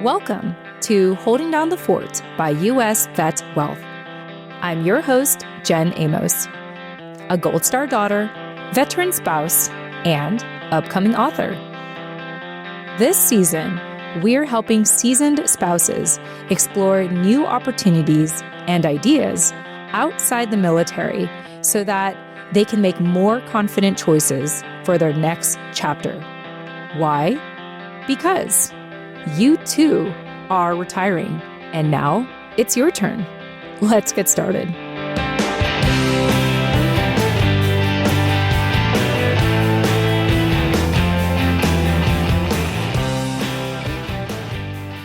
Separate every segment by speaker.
Speaker 1: Welcome to Holding Down the Fort by U.S. VetWealth. I'm your host, Jen Amos, a Gold Star daughter, veteran spouse, and upcoming author. This season, we're helping seasoned spouses explore new opportunities and ideas outside the military so that they can make more confident choices for their next chapter. Why? Because you too are retiring, and now it's your turn. Let's get started.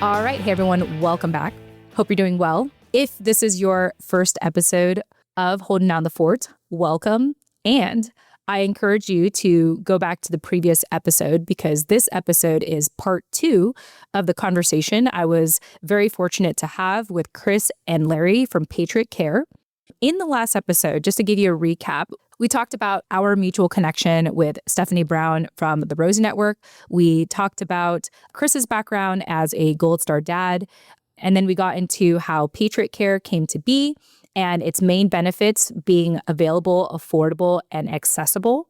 Speaker 1: All right. Hey, everyone. Welcome back. Hope you're doing well. If this is your first episode of Holding Down the Fort, welcome. And I encourage you to go back to the previous episode because this episode is part 2 of the conversation I was very fortunate to have with Kris and Larry from PatriotCare. In the last episode, just to give you a recap, we talked about our mutual connection with Stephanie Brown from the Rosie Network. We talked about Kris's background as a Gold Star dad. And then we got into how PatriotCare came to be and its main benefits being available, affordable, and accessible.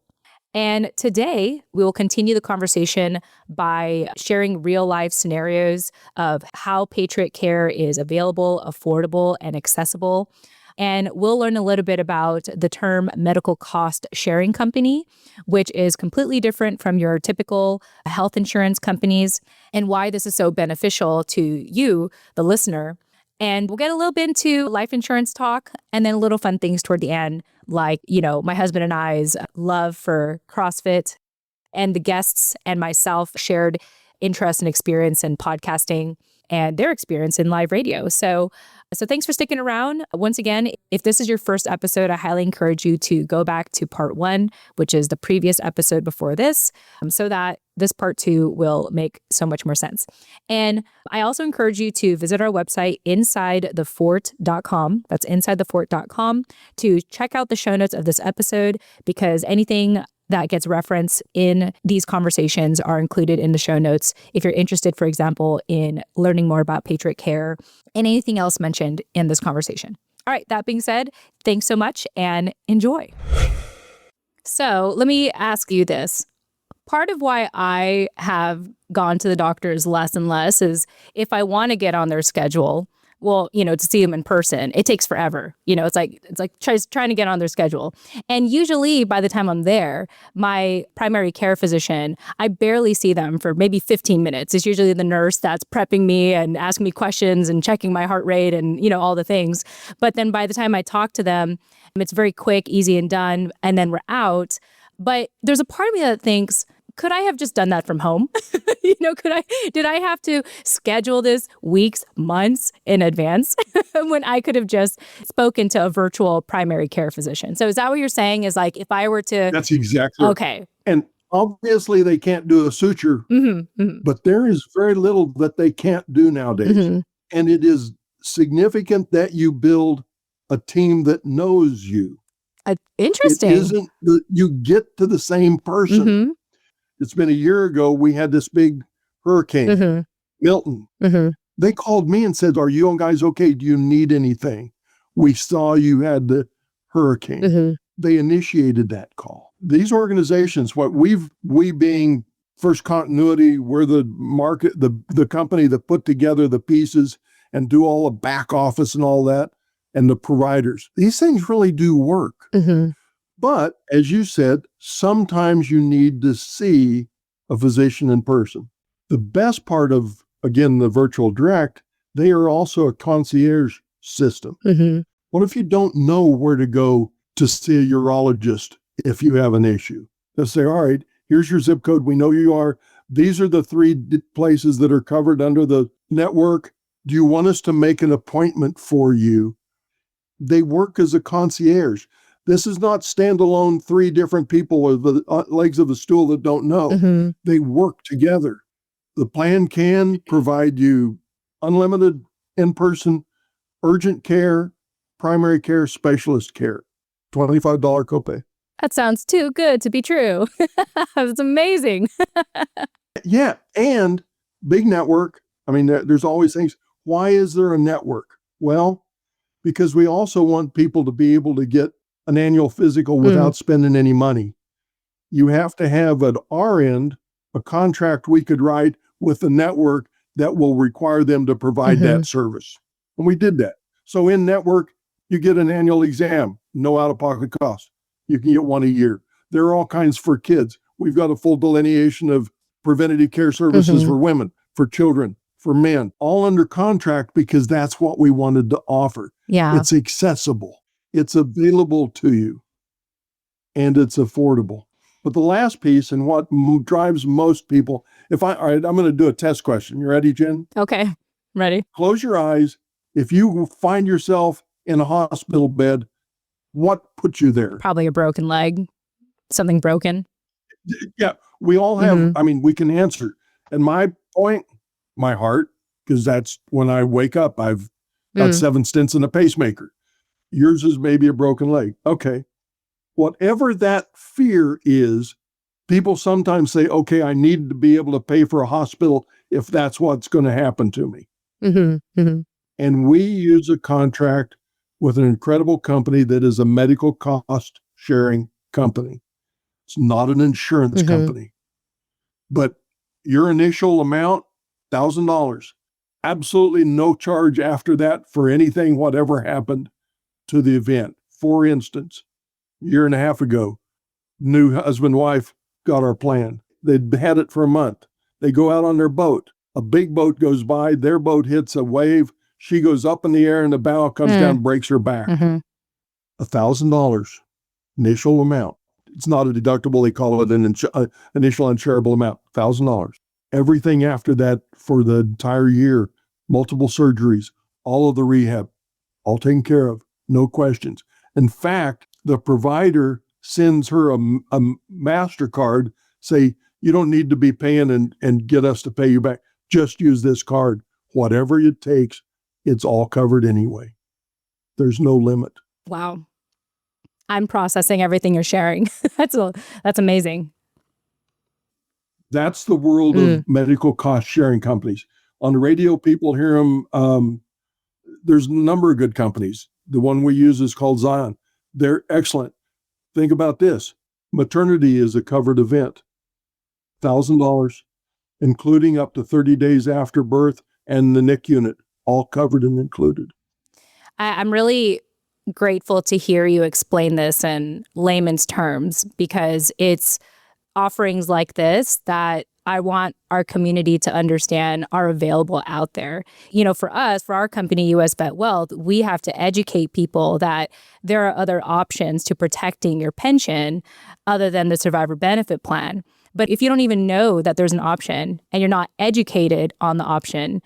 Speaker 1: And today, we will continue the conversation by sharing real-life scenarios of how PatriotCare is available, affordable, and accessible. And we'll learn a little bit about the term medical cost sharing company, which is completely different from your typical health insurance companies, and why this is so beneficial to you, the listener. And we'll get a little bit into life insurance talk and then little fun things toward the end, like, my husband and I's love for CrossFit, and the guests and myself shared interest and experience in podcasting and their experience in live radio. So thanks for sticking around. Once again, if this is your first episode, I highly encourage you to go back to part 1, which is the previous episode before this, so that this part 2 will make so much more sense. And I also encourage you to visit our website, insidethefort.com. That's insidethefort.com to check out the show notes of this episode, because anything that gets referenced in these conversations are included in the show notes if you're interested, for example, in learning more about PatriotCare and anything else mentioned in this conversation. All right, that being said, thanks so much and enjoy. So let me ask you this. Part of why I have gone to the doctors less and less is if I want to get on their schedule, well, to see them in person, it takes forever. It's like trying to get on their schedule. And usually by the time I'm there, my primary care physician, I barely see them for maybe 15 minutes. It's usually the nurse that's prepping me and asking me questions and checking my heart rate and, all the things. But then by the time I talk to them, it's very quick, easy and done. And then we're out. But there's a part of me that thinks, could I have just done that from home? Did I have to schedule this weeks, months in advance when I could have just spoken to a virtual primary care physician? So is that what you're saying is like, if I were to...
Speaker 2: That's exactly right.
Speaker 1: Okay.
Speaker 2: And obviously they can't do a suture, but there is very little that they can't do nowadays. Mm-hmm. And it is significant that you build a team that knows you.
Speaker 1: Interesting.
Speaker 2: It isn't that you get to the same person. Mm-hmm. It's been a year ago, we had this big hurricane, Milton. Mm-hmm. They called me and said, "Are you guys okay? Do you need anything? We saw you had the hurricane." Mm-hmm. They initiated that call. These organizations, we being First Continuity, we're the market, the company that put together the pieces and do all the back office and all that, and the providers. These things really do work. Mm-hmm. But as you said, sometimes you need to see a physician in person. The best part of, again, the virtual direct, they are also a concierge system. Mm-hmm. What if you don't know where to go to see a urologist if you have an issue? They'll say, "All right, here's your zip code. We know you are. These are the 3 places that are covered under the network. Do you want us to make an appointment for you?" They work as a concierge. This is not standalone 3 different people with the legs of a stool that don't know. Mm-hmm. They work together. The plan can provide you unlimited in-person urgent care, primary care, specialist care, $25 copay.
Speaker 1: That sounds too good to be true. That's amazing.
Speaker 2: Yeah. And big network, I mean, there's always things. Why is there a network? Well, because we also want people to be able to get an annual physical without spending any money. You have to have at our end a contract we could write with the network that will require them to provide that service. And we did that. So in network, you get an annual exam, no out-of-pocket cost. You can get one a year. There are all kinds for kids. We've got a full delineation of preventative care services for women, for children, for men, all under contract because that's what we wanted to offer.
Speaker 1: Yeah.
Speaker 2: It's accessible. It's available to you. And it's affordable. But the last piece and what drives most people, all right, I'm going to do a test question. You ready, Jen?
Speaker 1: Okay. Ready.
Speaker 2: Close your eyes. If you find yourself in a hospital bed, what put you there?
Speaker 1: Probably a broken leg, something broken.
Speaker 2: Yeah, we all have, I mean, we can answer. And my point, my heart, because that's when I wake up, I've got 7 stents in a pacemaker. Yours is maybe a broken leg. Okay. Whatever that fear is, people sometimes say, okay, I need to be able to pay for a hospital if that's what's going to happen to me. And we use a contract with an incredible company that is a medical cost sharing company. It's not an insurance company. But your initial amount, $1,000. Absolutely no charge after that for anything, whatever happened to the event. For instance, a year and a half ago, new husband and wife got our plan. They'd had it for a month. They go out on their boat. A big boat goes by. Their boat hits a wave. She goes up in the air and the bow comes down, breaks her back. $1,000 initial amount. It's not a deductible. They call it an initial insurable amount, $1,000. Everything after that for the entire year, multiple surgeries, all of the rehab, all taken care of, no questions. In fact, the provider sends her a MasterCard, say, you don't need to be paying and get us to pay you back. Just use this card. Whatever it takes, it's all covered anyway. There's no limit.
Speaker 1: Wow. I'm processing everything you're sharing. That's amazing.
Speaker 2: That's the world of medical cost sharing companies. On the radio, people hear them. There's a number of good companies. The one we use is called Zion. They're excellent. Think about this. Maternity is a covered event. $1,000, including up to 30 days after birth and the NIC unit, all covered and included.
Speaker 1: I'm really grateful to hear you explain this in layman's terms, because it's offerings like this that I want our community to understand are available out there. You know, for us, for our company, US VetWealth, we have to educate people that there are other options to protecting your pension other than the survivor benefit plan. But if you don't even know that there's an option and you're not educated on the option,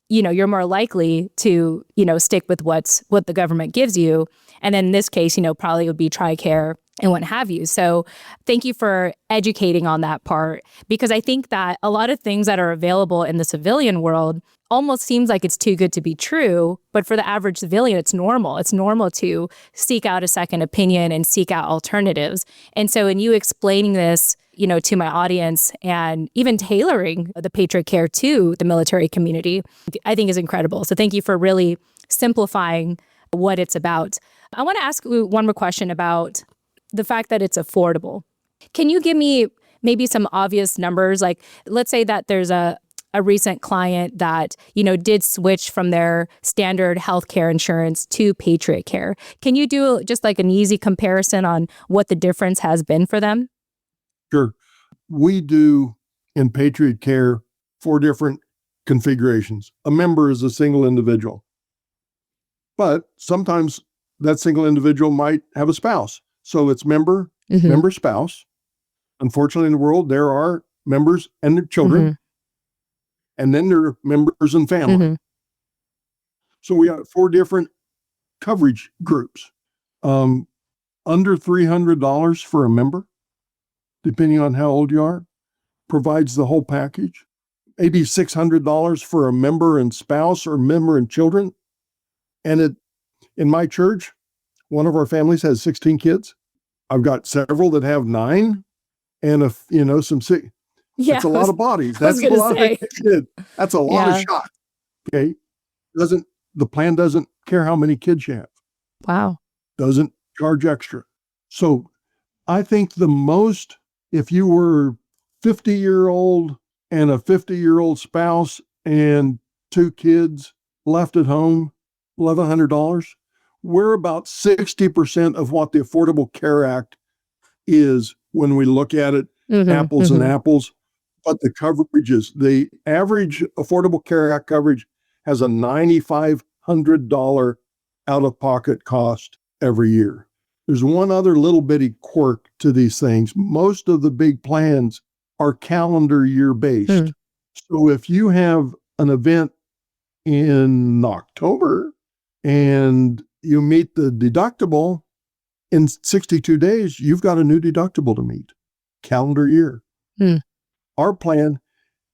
Speaker 1: you know, you're more likely to, you know, stick with what the government gives you. And then in this case, you know, probably it would be TRICARE and what have you. So thank you for educating on that part, because I think that a lot of things that are available in the civilian world almost seems like it's too good to be true. But for the average civilian, it's normal. It's normal to seek out a second opinion and seek out alternatives. And so in you explaining this, you know, to my audience and even tailoring the PatriotCare to the military community, I think is incredible. So thank you for really simplifying what it's about. I want to ask you one more question about the fact that it's affordable. Can you give me maybe some obvious numbers? Like, let's say that there's a recent client that, you know, did switch from their standard healthcare insurance to PatriotCare. Can you do just like an easy comparison on what the difference has been for them?
Speaker 2: Sure. We do in PatriotCare 4 different configurations. A member is a single individual, but sometimes that single individual might have a spouse. So it's member, member, spouse. Unfortunately, in the world, there are members and their children, and then there are members and family. So we have 4 different coverage groups. Under $300 for a member, depending on how old you are, provides the whole package. Maybe $600 for a member and spouse or member and children. And in my church, one of our families has 16 kids. I've got several that have 9 and some 6.
Speaker 1: Yeah,
Speaker 2: That's a lot of bodies.
Speaker 1: I was
Speaker 2: That's a
Speaker 1: gonna
Speaker 2: lot
Speaker 1: say.
Speaker 2: of kids. That's a lot of
Speaker 1: Yeah.
Speaker 2: shots. Okay. The plan doesn't care how many kids you have.
Speaker 1: Wow.
Speaker 2: Doesn't charge extra. So I think if you were 50-year-old and a 50-year-old spouse and 2 kids left at home, $1,100, we're about 60% of what the Affordable Care Act is when we look at it, apples and apples. But the coverages, the average Affordable Care Act coverage has a $9,500 out-of-pocket cost every year. There's one other little bitty quirk to these things. Most of the big plans are calendar year based. So if you have an event in October and you meet the deductible in 62 days, you've got a new deductible to meet, calendar year. Our plan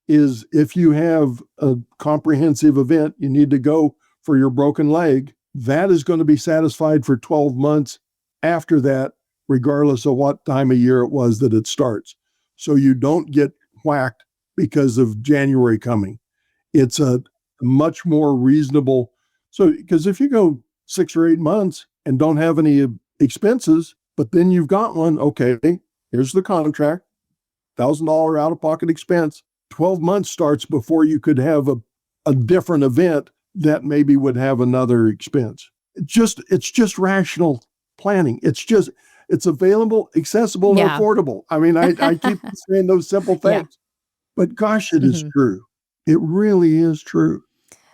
Speaker 2: is if you have a comprehensive event, you need to go for your broken leg, that is going to be satisfied for 12 months after that, regardless of what time of year it was that it starts. So you don't get whacked because of January coming. It's a much more reasonable. So, because if you go 6 or 8 months and don't have any expenses, but then you've got one, okay, here's the contract, $1,000 out-of-pocket expense. 12 months starts before you could have a different event that maybe would have another expense. It's just rational planning. It's available, accessible, and affordable. I mean, I keep saying those simple things, but gosh, it is true. It really is true.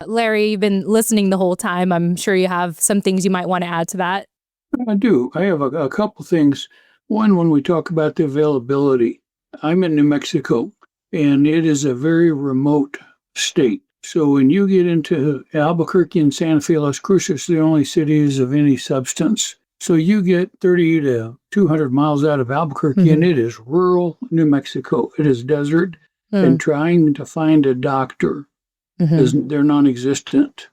Speaker 1: Larry, you've been listening the whole time. I'm sure you have some things you might want to add to that.
Speaker 3: I do. I have a couple things. One, when we talk about the availability, I'm in New Mexico, and it is a very remote state. So when you get into Albuquerque and Santa Fe, Las Cruces, the only cities of any substance. So you get 30 to 200 miles out of Albuquerque, and it is rural New Mexico. It is desert, and trying to find a doctor, they're non-existent.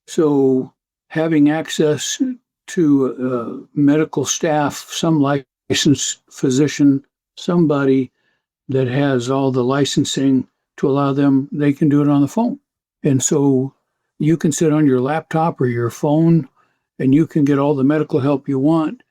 Speaker 3: So having access to medical staff, some licensed physician, somebody that has all the licensing to allow them, they can do it on the phone. And so you can sit on your laptop or your phone and you can get all the medical help you want.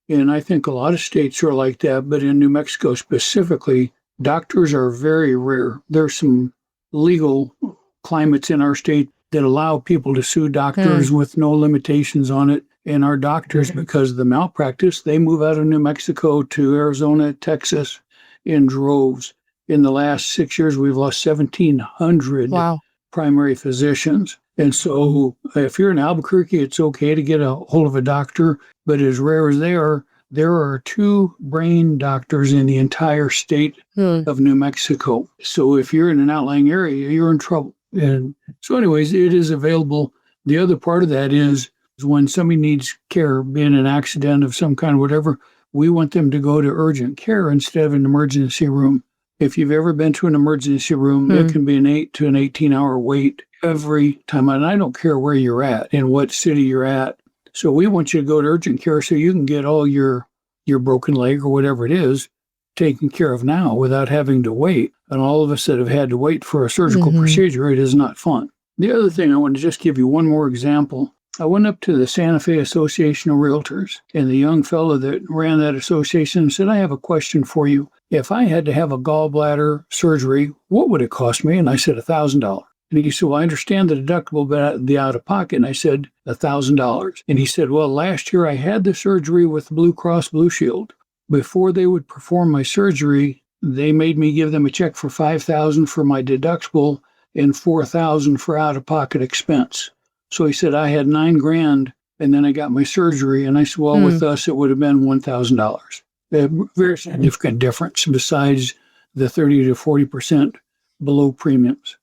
Speaker 3: And I think a lot of states are like that, but in New Mexico specifically, doctors are very rare. There's some legal climates in our state that allow people to sue doctors with no limitations on it. And our doctors, because of the malpractice, they move out of New Mexico to Arizona, Texas in droves. In the last 6 years, we've lost 1,700 primary physicians. And so if you're in Albuquerque, it's okay to get a hold of a doctor, but as rare as they are, there are 2 brain doctors in the entire state of New Mexico. So if you're in an outlying area, you're in trouble. And so anyways, it is available. The other part of that is when somebody needs care, being an accident of some kind, whatever, we want them to go to urgent care instead of an emergency room. If you've ever been to an emergency room, it can be an 8 to an 18-hour wait every time. And I don't care where you're at and what city you're at. So we want you to go to urgent care so you can get all your broken leg or whatever it is taken care of now without having to wait. And all of us that have had to wait for a surgical procedure, it is not fun. The other thing, I want to just give you one more example. I went up to the Santa Fe Association of Realtors, and the young fellow that ran that association said, I have a question for you. If I had to have a gallbladder surgery, what would it cost me? And I said, $1,000. And he said, well, I understand the deductible, but the out-of-pocket. And I said, $1,000. And he said, well, last year I had the surgery with Blue Cross Blue Shield. Before they would perform my surgery, they made me give them a check for $5,000 for my deductible and $4,000 for out-of-pocket expense. So he said, I had $9,000 and then I got my surgery. And I said, well, with us, it would have been $1,000. A very significant difference besides the 30 to 40% below premiums.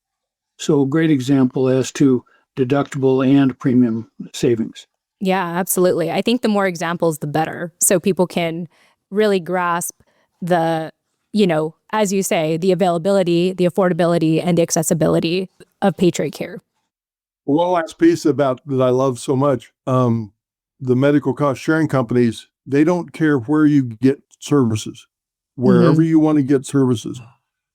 Speaker 3: So a great example as to deductible and premium savings.
Speaker 1: Yeah, absolutely. I think the more examples, the better. So people can really grasp the, as you say, the availability, the affordability, and the accessibility of PatriotCare.
Speaker 2: One last piece about that I love so much, the medical cost sharing companies, they don't care where you get services, wherever you want to get services.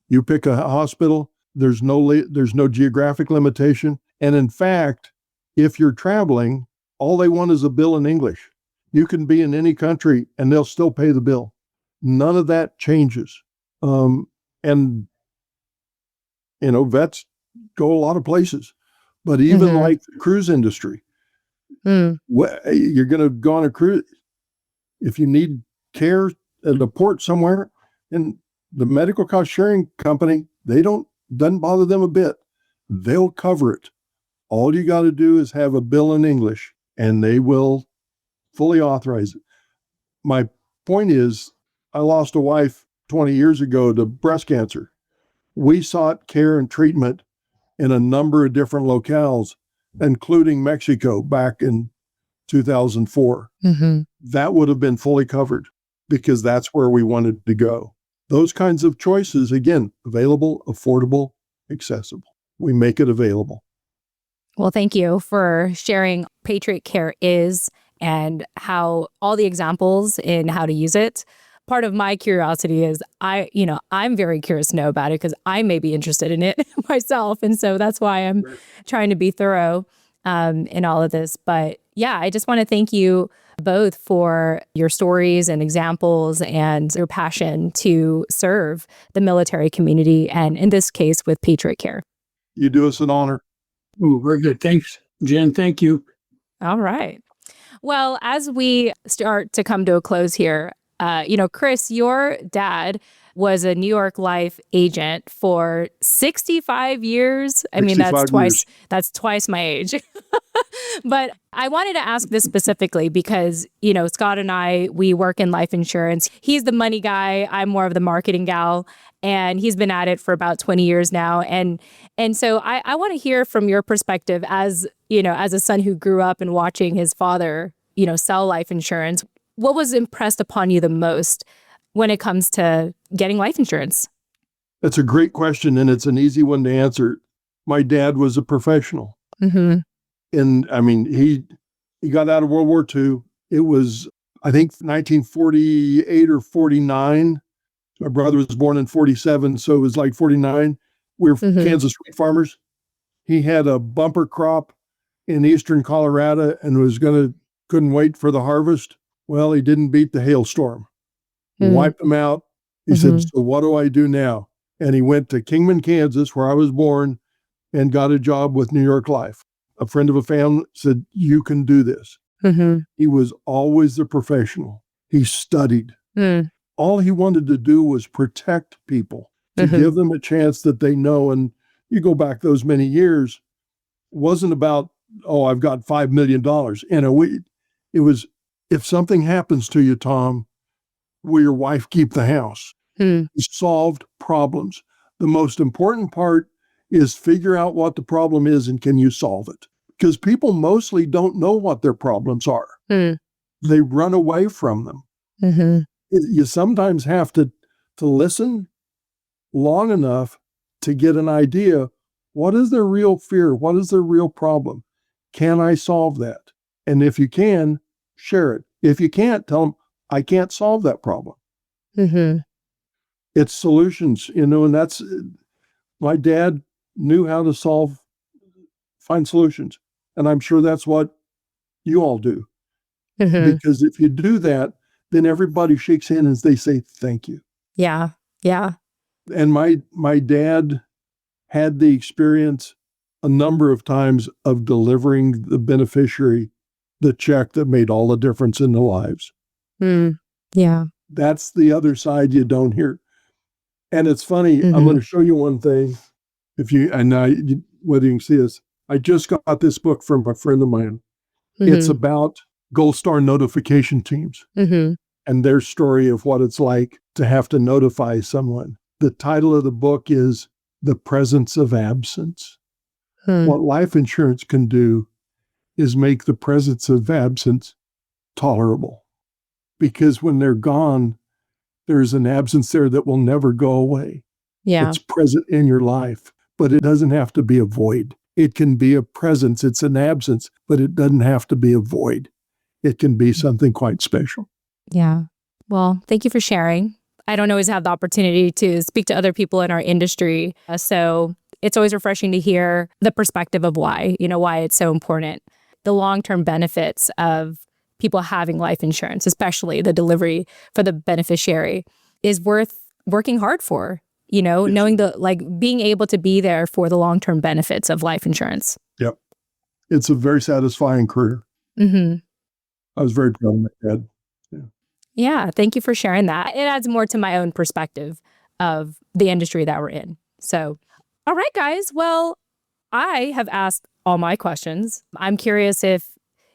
Speaker 2: You pick a hospital, there's no geographic limitation. And in fact, if you're traveling, all they want is a bill in English. You can be in any country and they'll still pay the bill. None of that changes. And vets go a lot of places, but even like the cruise industry, you're going to go on a cruise. If you need care at a port somewhere, and the medical cost sharing company, doesn't bother them a bit. They'll cover it. All you got to do is have a bill in English and they will fully authorize it. My point is, I lost a wife 20 years ago to breast cancer. We sought care and treatment in a number of different locales, including Mexico back in 2004. That would have been fully covered because that's where we wanted to go. Those kinds of choices, again, available, affordable, accessible. We make it available.
Speaker 1: Well, thank you for sharing PatriotCare is and how all the examples in how to use it. Part of my curiosity is I'm very curious to know about it because I may be interested in it myself. And so that's why I'm trying to be thorough in all of this. But yeah, I just want to thank you both for your stories and examples and your passion to serve the military community, and in this case with PatriotCare.
Speaker 2: You do us an honor.
Speaker 3: Oh, very good. Thanks, Jen. Thank you.
Speaker 1: All right. Well, as we start to come to a close here, Kris, your dad was a New York Life agent for 65 years. I mean, that's twice my age. But I wanted to ask this specifically because, Scott and I, we work in life insurance. He's the money guy. I'm more of the marketing gal. And he's been at it for about 20 years now. And so I want to hear from your perspective as a son who grew up and watching his father, sell life insurance. What was impressed upon you the most when it comes to getting life insurance?
Speaker 2: That's a great question, and it's an easy one to answer. My dad was a professional. And I mean, he got out of World War II. It was, I think, 1948 or 49. My brother was born in 47, so it was like 49. We were Kansas wheat farmers. He had a bumper crop in eastern Colorado and couldn't wait for the harvest. Well, he didn't beat the hailstorm. Wiped them out. He said, so what do I do now? And he went to Kingman, Kansas, where I was born, and got a job with New York Life. A friend of a family said, you can do this. He was always the professional. He studied. All he wanted to do was protect people, to give them a chance that they know. And you go back those many years, it wasn't about, I've got $5 million. It was, if something happens to you, Tom, will your wife keep the house? He solved problems. The most important part is figure out what the problem is and can you solve it? Because people mostly don't know what their problems are. They run away from them. You sometimes have to listen long enough to get an idea. What is their real fear? What is their real problem? Can I solve that? And if you can, share it. If you can't, tell them, I can't solve that problem. It's solutions, and that's, my dad knew how to find solutions. And I'm sure that's what you all do. Because if you do that, then everybody shakes hands and they say, thank you.
Speaker 1: Yeah. Yeah.
Speaker 2: And my dad had the experience a number of times of delivering the beneficiary the check that made all the difference in their lives.
Speaker 1: Yeah.
Speaker 2: That's the other side you don't hear. And it's funny, I'm going to show you one thing. Whether you can see this, I just got this book from a friend of mine. It's about Gold Star notification teams and their story of what it's like to have to notify someone. The title of the book is The Presence of Absence. What life insurance can do is make the presence of absence tolerable. Because when they're gone, there's an absence there that will never go away.
Speaker 1: Yeah.
Speaker 2: It's present in your life, but it doesn't have to be a void. It can be a presence. It's an absence, but it doesn't have to be a void. It can be something quite special.
Speaker 1: Yeah. Well, thank you for sharing. I don't always have the opportunity to speak to other people in our industry. So it's always refreshing to hear the perspective of why it's so important. The long-term benefits of people having life insurance, especially the delivery for the beneficiary, is worth working hard for, knowing being able to be there for the long-term benefits of life insurance.
Speaker 2: Yep. It's a very satisfying career.
Speaker 1: Mm-hmm.
Speaker 2: I was very proud of my dad.
Speaker 1: Yeah. Thank you for sharing that. It adds more to my own perspective of the industry that we're in. So, all right, guys. Well, I have asked all my questions. I'm curious if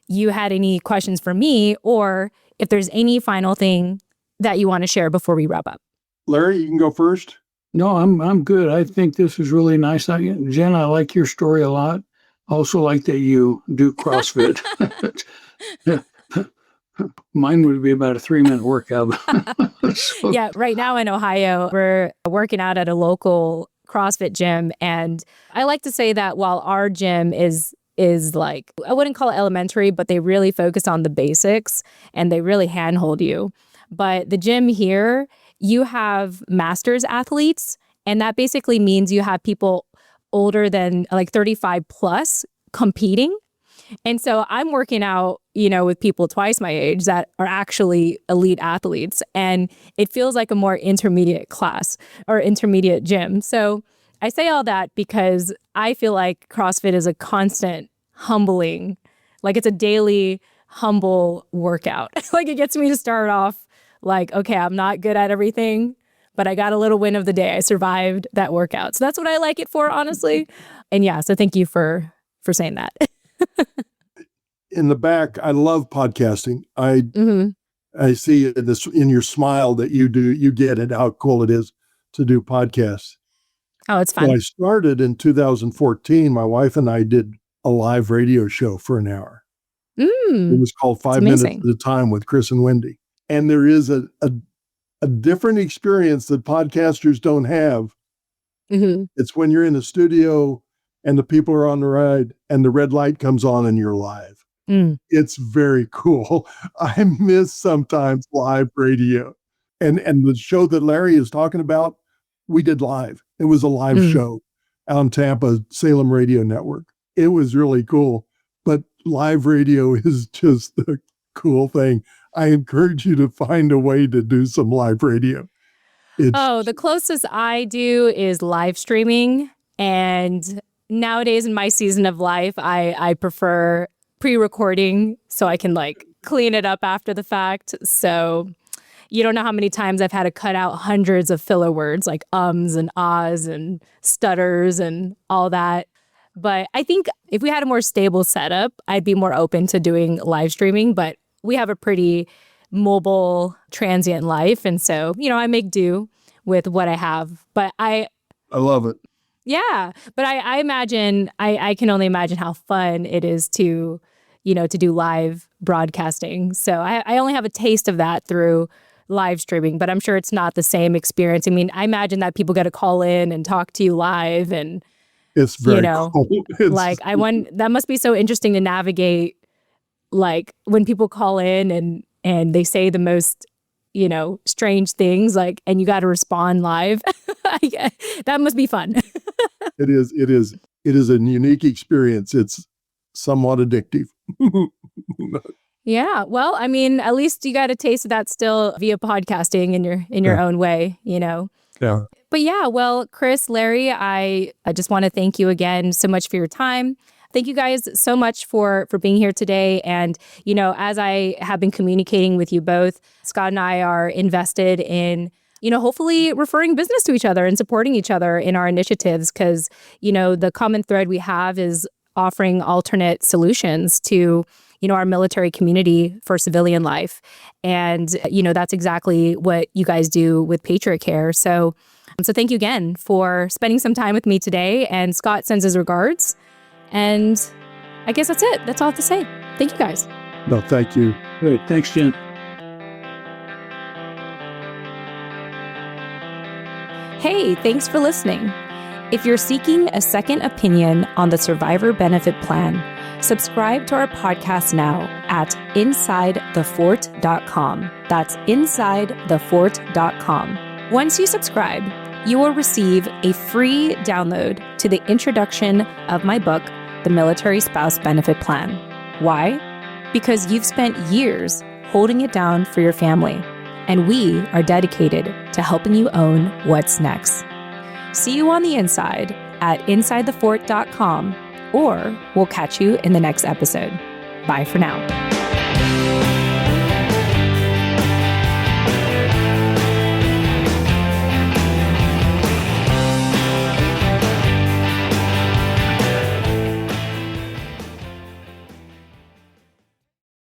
Speaker 1: you had any questions for me or if there's any final thing that you want to share before we wrap up.
Speaker 2: Larry, you can go first.
Speaker 3: No, I'm good. I think this is really nice. Jen, I like your story a lot. Also like that you do CrossFit. Mine would be about a 3-minute workout. So.
Speaker 1: Yeah, right now in Ohio, we're working out at a local CrossFit gym. And I like to say that while our gym is like, I wouldn't call it elementary, but they really focus on the basics and they really handhold you. But the gym here, you have masters athletes, and that basically means you have people older than like 35 plus competing. And so I'm working out, with people twice my age that are actually elite athletes. And it feels like a more intermediate class or intermediate gym. So I say all that because I feel like CrossFit is a constant humbling, like it's a daily humble workout. Like it gets me to start off like, okay, I'm not good at everything, but I got a little win of the day. I survived that workout. So that's what I like it for, honestly. And yeah, so thank you for saying that.
Speaker 2: In the back, I love podcasting. I see this in your smile that you get it, how cool it is to do podcasts.
Speaker 1: Oh, it's fun.
Speaker 2: When I started in 2014, my wife and I did a live radio show for an hour. It was called 5 Minutes at a Time with Kris and Wendy. And there is a different experience that podcasters don't have. Mm-hmm. It's when you're in the studio and the people are on the ride and the red light comes on and you're live. It's very cool. I miss sometimes live radio. And the show that Larry is talking about, we did live. It was a live show on Tampa Salem Radio Network. It was really cool. But live radio is just the cool thing. I encourage you to find a way to do some live radio.
Speaker 1: The closest I do is live streaming. And nowadays in my season of life, I prefer pre-recording so I can like clean it up after the fact. So you don't know how many times I've had to cut out hundreds of filler words like ums and ahs and stutters and all that. But I think if we had a more stable setup, I'd be more open to doing live streaming. But we have a pretty mobile, transient life. And so, I make do with what I have. But I
Speaker 2: love it.
Speaker 1: Yeah. But I imagine, I can only imagine how fun it is to do live broadcasting. So I only have a taste of that through live streaming, but I'm sure it's not the same experience. I mean, I imagine that people get to call in and talk to you live, and
Speaker 2: it's very cool.
Speaker 1: That must be so interesting to navigate, like when people call in and they say the most, strange things, like, and you got to respond live. That must be fun.
Speaker 2: It is a unique experience. It's somewhat addictive.
Speaker 1: Yeah. Well, I mean, at least you got a taste of that still via podcasting in your own way, Yeah. But yeah, well, Kris, Larry, I just want to thank you again so much for your time. Thank you guys so much for being here today. And, as I have been communicating with you both, Scott and I are invested in, hopefully referring business to each other and supporting each other in our initiatives. Because, the common thread we have is offering alternate solutions to, our military community for civilian life. And, that's exactly what you guys do with PatriotCare. So thank you again for spending some time with me today. And Scott sends his regards. And I guess that's it. That's all I have to say. Thank you guys.
Speaker 2: No, thank you.
Speaker 3: Great. Thanks, Jen.
Speaker 1: Hey, thanks for listening. If you're seeking a second opinion on the Survivor Benefit Plan, Subscribe to our podcast now at InsideTheFort.com. That's InsideTheFort.com. Once you subscribe, you will receive a free download to the introduction of my book, The Military Spouse Benefit Plan. Why? Because you've spent years holding it down for your family, and we are dedicated to helping you own what's next. See you on the inside at InsideTheFort.com, or we'll catch you in the next episode. Bye for now.